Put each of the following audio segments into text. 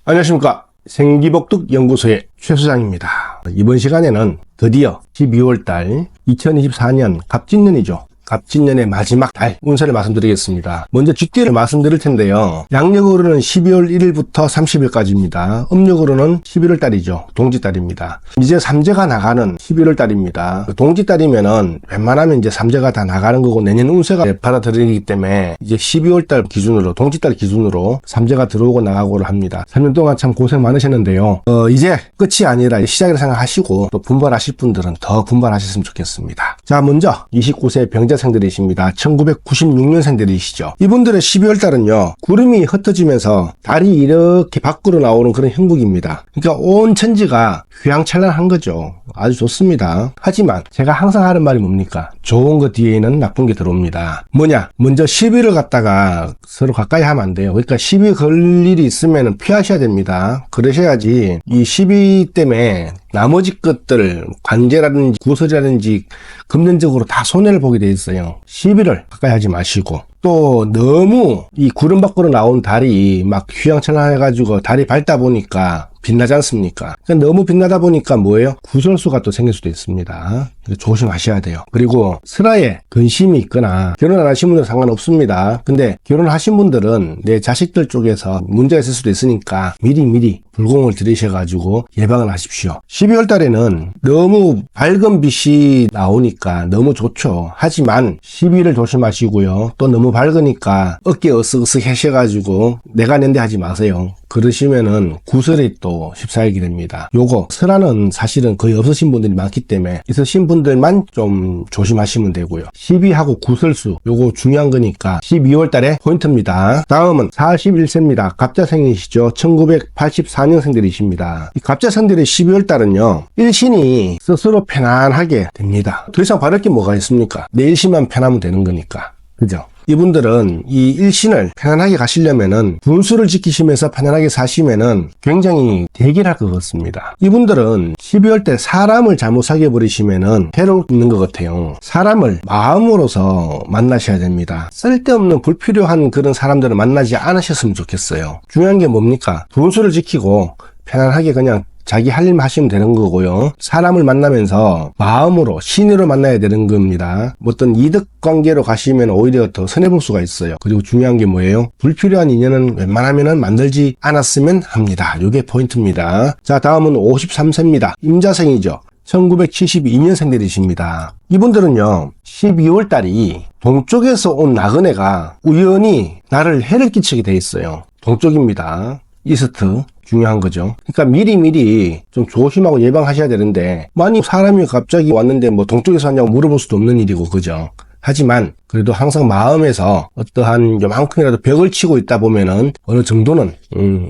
안녕하십니까. 생기복득연구소의 최 소장입니다. 이번 시간에는 드디어 12월달 2024년 갑진년이죠. 갑진년의 마지막 달 운세를 말씀드리겠습니다. 먼저 쥐띠를 말씀드릴 텐데요. 양력으로는 12월 1일부터 30일까지입니다. 음력으로는 11월 달이죠. 동지달입니다. 이제 삼재가 나가는 11월 달입니다. 동지달이면은 웬만하면 이제 삼재가 다 나가는 거고 내년 운세가 받아들이기 때문에 이제 12월 달 기준으로 동지달 기준으로 삼재가 들어오고 나가고를 합니다. 3년 동안 참 고생 많으셨는데요. 이제 끝이 아니라 시작이라 생각하시고 또 분발하실 분들은 더 분발하셨으면 좋겠습니다. 자, 먼저 29세 병자 생들이십니다. 1996년생들이시죠. 이분들의 12월 달은요, 구름이 흩어지면서 달이 이렇게 밖으로 나오는 그런 형국입니다. 그러니까 온 천지가 휘황찬란한 거죠. 아주 좋습니다. 하지만 제가 항상 하는 말이 뭡니까? 좋은 것 뒤에는 나쁜 게 들어옵니다. 뭐냐? 먼저 시비를 갖다가 서로 가까이 하면 안 돼요. 그러니까 시비 걸 일이 있으면 피하셔야 됩니다. 그러셔야지 이 시비 때문에 나머지 것들, 관제라든지 구설이라든지 금전적으로 다 손해를 보게 돼 있어요. 시비를 가까이 하지 마시고, 또 너무 이 구름 밖으로 나온 달이 막 휘황찬란해가지고 달이 밝다 보니까 빛나지 않습니까? 그러니까 너무 빛나다 보니까 뭐예요? 구설수가 또 생길 수도 있습니다. 조심하셔야 돼요. 그리고 슬하에 근심이 있거나 결혼 안 하신 분들은 상관없습니다. 근데 결혼하신 분들은 내 자식들 쪽에서 문제가 있을 수도 있으니까 미리 불공을 들이셔가지고 예방을 하십시오. 12월 달에는 너무 밝은 빛이 나오니까 너무 좋죠. 하지만 시비를 조심하시고요. 또 너무 밝으니까 어깨 으쓱으쓱 하셔가지고 내가 낸데 하지 마세요. 그러시면은 구설이 또 휩싸이게 됩니다. 요거 슬하는 사실은 거의 없으신 분들이 많기 때문에 있으신 분들만 좀 조심하시면 되고요. 시비하고 구설수 요거 중요한 거니까 12월 달에 포인트입니다. 다음은 41세입니다. 갑자생이시죠. 1984년생들이십니다. 이 갑자생들의 12월 달은요, 일신이 스스로 편안하게 됩니다. 더 이상 바랄 게 뭐가 있습니까? 내 일신만 편하면 되는 거니까. 그죠? 이분들은 이 일신을 편안하게 가시려면은 분수를 지키시면서 편안하게 사시면은 굉장히 대결할 것 같습니다. 이분들은 12월 때 사람을 잘못 사귀어 버리시면은 해롭는 것 같아요. 사람을 마음으로서 만나셔야 됩니다. 쓸데없는 불필요한 그런 사람들을 만나지 않으셨으면 좋겠어요. 중요한 게 뭡니까? 분수를 지키고 편안하게 그냥 자기 할 일만 하시면 되는 거고요. 사람을 만나면서 마음으로, 신으로 만나야 되는 겁니다. 어떤 이득 관계로 가시면 오히려 더 손해볼 수가 있어요. 그리고 중요한 게 뭐예요? 불필요한 인연은 웬만하면 만들지 않았으면 합니다. 이게 포인트입니다. 자, 다음은 53세입니다. 임자생이죠. 1972년생들이십니다. 이분들은요, 12월 달이 동쪽에서 온 나그네가 우연히 나를 해를 끼치게 돼 있어요. 동쪽입니다. 이스트. 중요한 거죠. 그러니까 미리 좀 조심하고 예방하셔야 되는데, 많이 사람이 갑자기 왔는데 뭐 동쪽에서 왔냐고 물어볼 수도 없는 일이고, 그죠? 하지만 그래도 항상 마음에서 어떠한 요만큼이라도 벽을 치고 있다 보면은 어느 정도는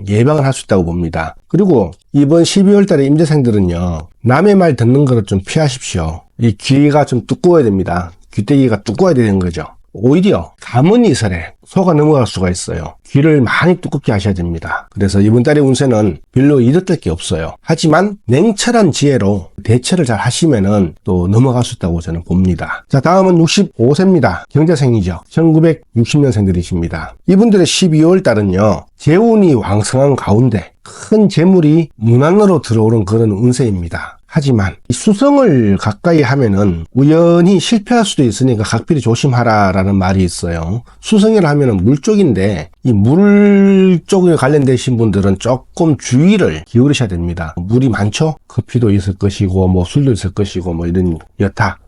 예방을 할 수 있다고 봅니다. 그리고 이번 12월 달에 임재생들은요, 남의 말 듣는 거를 좀 피하십시오. 이 귀가 좀 두꺼워야 됩니다. 귀때기가 두꺼워야 되는 거죠. 오히려 가문이설에 속아 넘어갈 수가 있어요. 귀를 많이 두껍게 하셔야 됩니다. 그래서 이번 달의 운세는 별로 이득될 게 없어요. 하지만 냉철한 지혜로 대처를 잘 하시면은 또 넘어갈 수 있다고 저는 봅니다. 자, 다음은 65세입니다. 경자생이죠. 1960년생들이십니다. 이분들의 12월 달은요, 재운이 왕성한 가운데 큰 재물이 문안으로 들어오는 그런 운세입니다. 하지만 이 수성을 가까이 하면은 우연히 실패할 수도 있으니까 각별히 조심하라라는 말이 있어요. 수성이라 하면은 물 쪽인데 이 물 쪽에 관련되신 분들은 조금 주의를 기울이셔야 됩니다. 물이 많죠? 커피도 있을 것이고 뭐 술도 있을 것이고 뭐 이런 여타.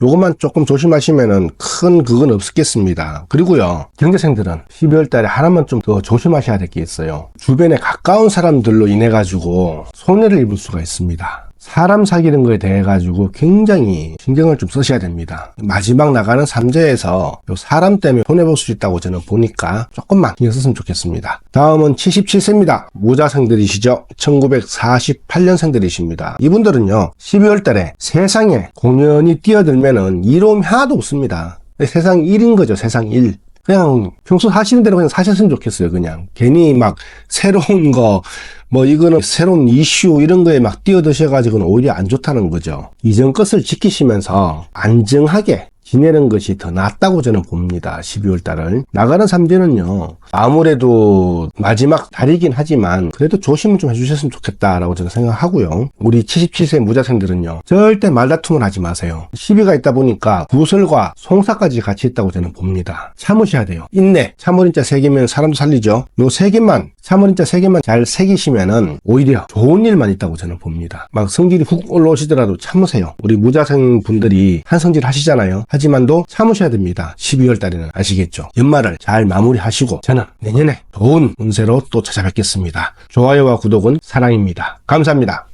요것만 조금 조심하시면은 큰 그건 없겠습니다. 그리고요, 경제생들은 12월 달에 하나만 좀 더 조심하셔야 될 게 있어요. 주변에 가까운 사람들로 인해 가지고 손해를 입을 수가 있습니다. 사람 사귀는 거에 대해 가지고 굉장히 신경을 좀 쓰셔야 됩니다. 마지막 나가는 삼재에서 사람 때문에 손해볼 수 있다고 저는 보니까 조금만 신경 썼으면 좋겠습니다. 다음은 77세입니다. 모자생들이시죠. 1948년생들이십니다. 이분들은요, 12월 달에 세상에 공연히 뛰어들면은 이로움이 하나도 없습니다. 세상 일인 거죠. 세상 일. 그냥 평소 하시는 대로 그냥 사셨으면 좋겠어요. 그냥 괜히 막 새로운 거, 뭐 이거는 새로운 이슈 이런 거에 막 뛰어드셔가지고는 오히려 안 좋다는 거죠. 이전 것을 지키시면서 안정하게 지내는 것이 더 낫다고 저는 봅니다. 12월 달을. 나가는 삼재는요, 아무래도 마지막 달이긴 하지만 그래도 조심을 좀 해주셨으면 좋겠다라고 저는 생각하고요. 우리 77세 무자생들은요, 절대 말다툼을 하지 마세요. 시비가 있다 보니까 구설과 송사까지 같이 있다고 저는 봅니다. 참으셔야 돼요. 인내, 참을인자 3개면 사람도 살리죠. 요 3개만, 참을인자 3개만 잘 새기시면은 오히려 좋은 일만 있다고 저는 봅니다. 막 성질이 훅 올라오시더라도 참으세요. 우리 무자생 분들이 한성질 하시잖아요. 하지만도 참으셔야 됩니다. 12월 달에는 아시겠죠? 연말을 잘 마무리하시고 저는 내년에 좋은 운세로 또 찾아뵙겠습니다. 좋아요와 구독은 사랑입니다. 감사합니다.